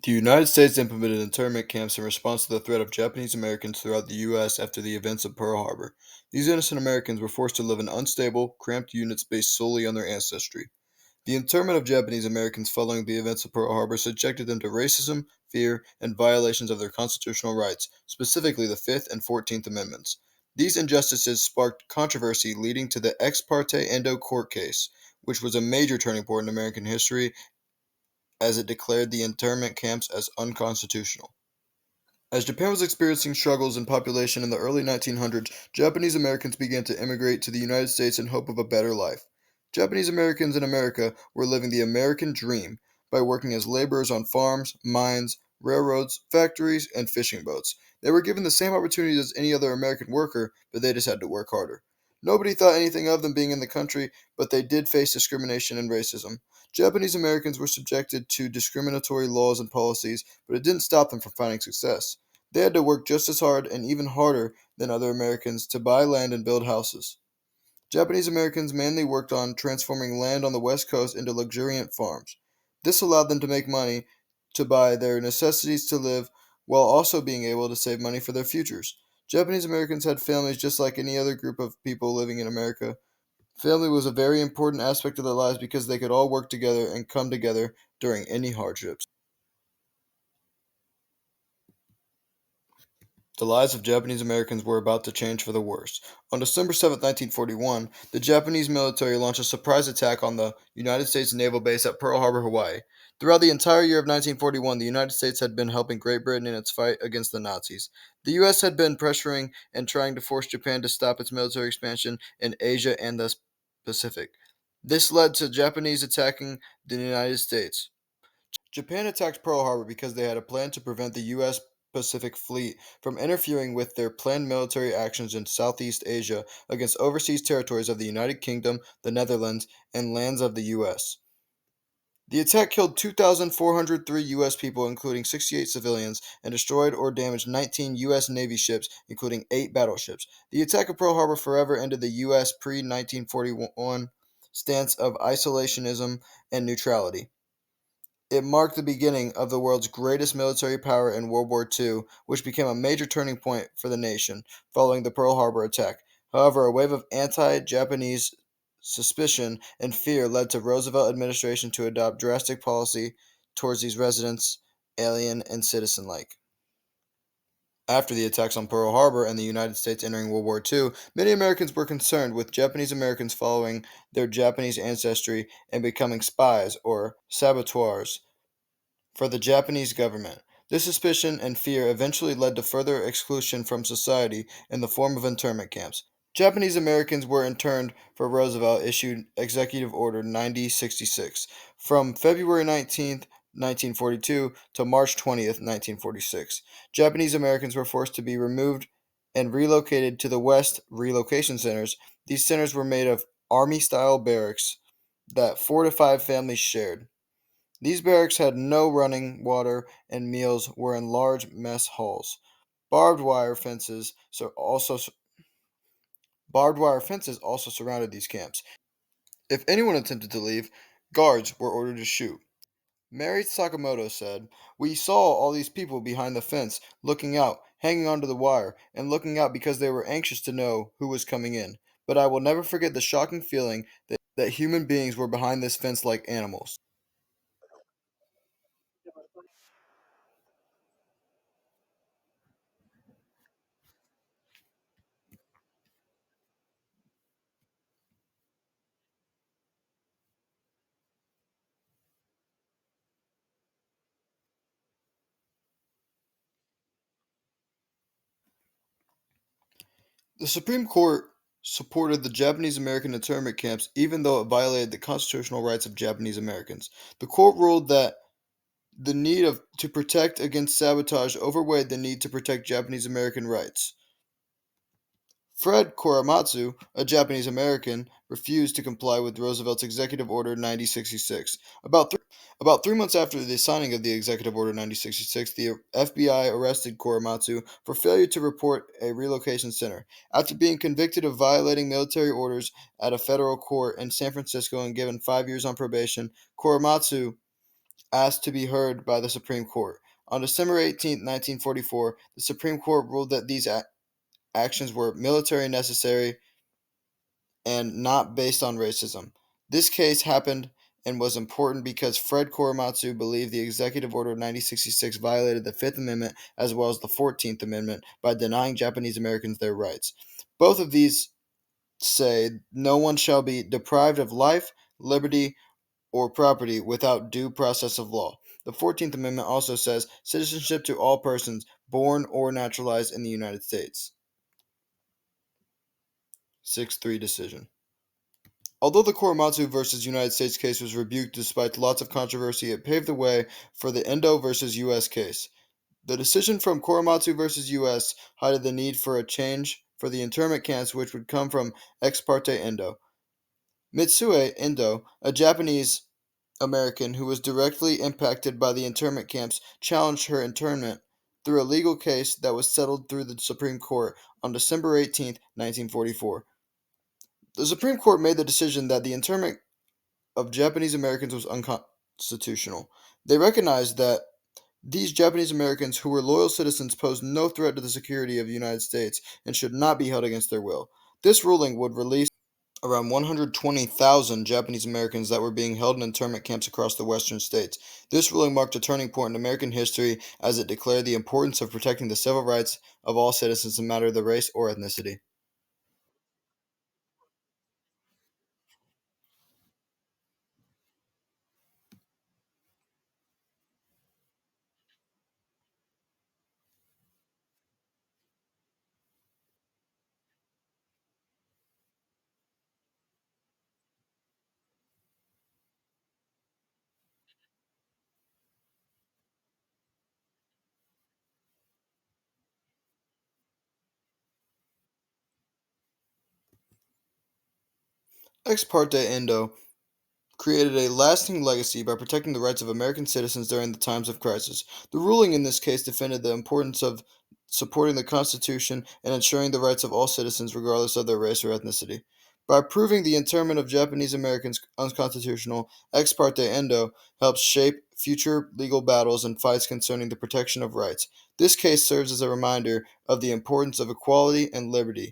The United States implemented internment camps in response to the threat of Japanese Americans throughout the U.S. after the events of Pearl Harbor. These innocent Americans were forced to live in unstable, cramped units based solely on their ancestry. The internment of Japanese Americans following the events of Pearl Harbor subjected them to racism, fear, and violations of their constitutional rights, specifically the Fifth and 14th Amendments. These injustices sparked controversy leading to the Ex parte Endo court case, which was a major turning point in American history as it declared the internment camps as unconstitutional. As Japan was experiencing struggles in population in the early 1900s, Japanese Americans began to immigrate to the United States in hope of a better life. Japanese Americans in America were living the American dream by working as laborers on farms, mines, railroads, factories, and fishing boats. They were given the same opportunities as any other American worker, but they just had to work harder. Nobody thought anything of them being in the country, but they did face discrimination and racism. Japanese Americans were subjected to discriminatory laws and policies, but it didn't stop them from finding success. They had to work just as hard and even harder than other Americans to buy land and build houses. Japanese Americans mainly worked on transforming land on the West Coast into luxuriant farms. This allowed them to make money to buy their necessities to live while also being able to save money for their futures. Japanese Americans had families just like any other group of people living in America. Family was a very important aspect of their lives because they could all work together and come together during any hardships. The lives of Japanese Americans were about to change for the worse. On December 7, 1941, the Japanese military launched a surprise attack on the United States naval base at Pearl Harbor, Hawaii. Throughout the entire year of 1941, the United States had been helping Great Britain in its fight against the Nazis. The U.S. had been pressuring and trying to force Japan to stop its military expansion in Asia and the Pacific. This led to Japanese attacking the United States. Japan attacked Pearl Harbor because they had a plan to prevent the U.S. Pacific Fleet from interfering with their planned military actions in Southeast Asia against overseas territories of the United Kingdom, the Netherlands, and lands of the U.S. The attack killed 2,403 U.S. people, including 68 civilians, and destroyed or damaged 19 U.S. Navy ships, including 8 battleships. The attack of Pearl Harbor forever ended the U.S. pre 1941 stance of isolationism and neutrality. It marked the beginning of the world's greatest military power in World War II, which became a major turning point for the nation following the Pearl Harbor attack. However, a wave of anti-Japanese suspicion and fear led the Roosevelt administration to adopt drastic policy towards these residents, alien and citizen alike. After the attacks on Pearl Harbor and the United States entering World War II, many Americans were concerned with Japanese Americans following their Japanese ancestry and becoming spies or saboteurs for the Japanese government. This suspicion and fear eventually led to further exclusion from society in the form of internment camps. Japanese Americans were interned for Roosevelt issued Executive Order 9066 from February 19th, 1942 to March 20th, 1946. Japanese Americans were forced to be removed and relocated to the West relocation centers. These centers were made of army style barracks that 4 to 5 families shared. These barracks had no running water and meals were in large mess halls. Barbed wire fences so also barbed wire fences also surrounded these camps. If anyone attempted to leave, guards were ordered to shoot. Mary Sakamoto said, "We saw all these people behind the fence, looking out, hanging onto the wire, and looking out because they were anxious to know who was coming in. But I will never forget the shocking feeling that human beings were behind this fence like animals." The Supreme Court supported the Japanese American internment camps even though it violated the constitutional rights of Japanese Americans. The court ruled that the need to protect against sabotage overweighed the need to protect Japanese American rights. Fred Korematsu, a Japanese American, refused to comply with Roosevelt's Executive Order 9066. About 3 months after the signing of the Executive Order 9066, the FBI arrested Korematsu for failure to report a relocation center. After being convicted of violating military orders at a federal court in San Francisco and given 5 years on probation, Korematsu asked to be heard by the Supreme Court. On December 18, 1944, the Supreme Court ruled that these actions were military necessary and not based on racism. This case happened and was important because Fred Korematsu believed the Executive Order 9066 violated the Fifth Amendment as well as the 14th Amendment by denying Japanese Americans their rights. Both of these say no one shall be deprived of life, liberty, or property without due process of law. The 14th Amendment also says citizenship to all persons born or naturalized in the United States. 6-3 decision. Although the Korematsu versus United States case was rebuked despite lots of controversy, it paved the way for the Endo versus U.S. case. The decision from Korematsu versus U.S. highlighted the need for a change for the internment camps which would come from ex parte Endo. Mitsue Endo, a Japanese American who was directly impacted by the internment camps, challenged her internment through a legal case that was settled through the Supreme Court on December 18, 1944. The Supreme Court made the decision that the internment of Japanese Americans was unconstitutional. They recognized that these Japanese Americans who were loyal citizens posed no threat to the security of the United States and should not be held against their will. This ruling would release around 120,000 Japanese Americans that were being held in internment camps across the western states. This ruling marked a turning point in American history as it declared the importance of protecting the civil rights of all citizens no matter their race or ethnicity. Ex parte Endo created a lasting legacy by protecting the rights of American citizens during the times of crisis. The ruling in this case defended the importance of supporting the Constitution and ensuring the rights of all citizens regardless of their race or ethnicity. By proving the internment of Japanese Americans unconstitutional, Ex parte Endo helps shape future legal battles and fights concerning the protection of rights. This case serves as a reminder of the importance of equality and liberty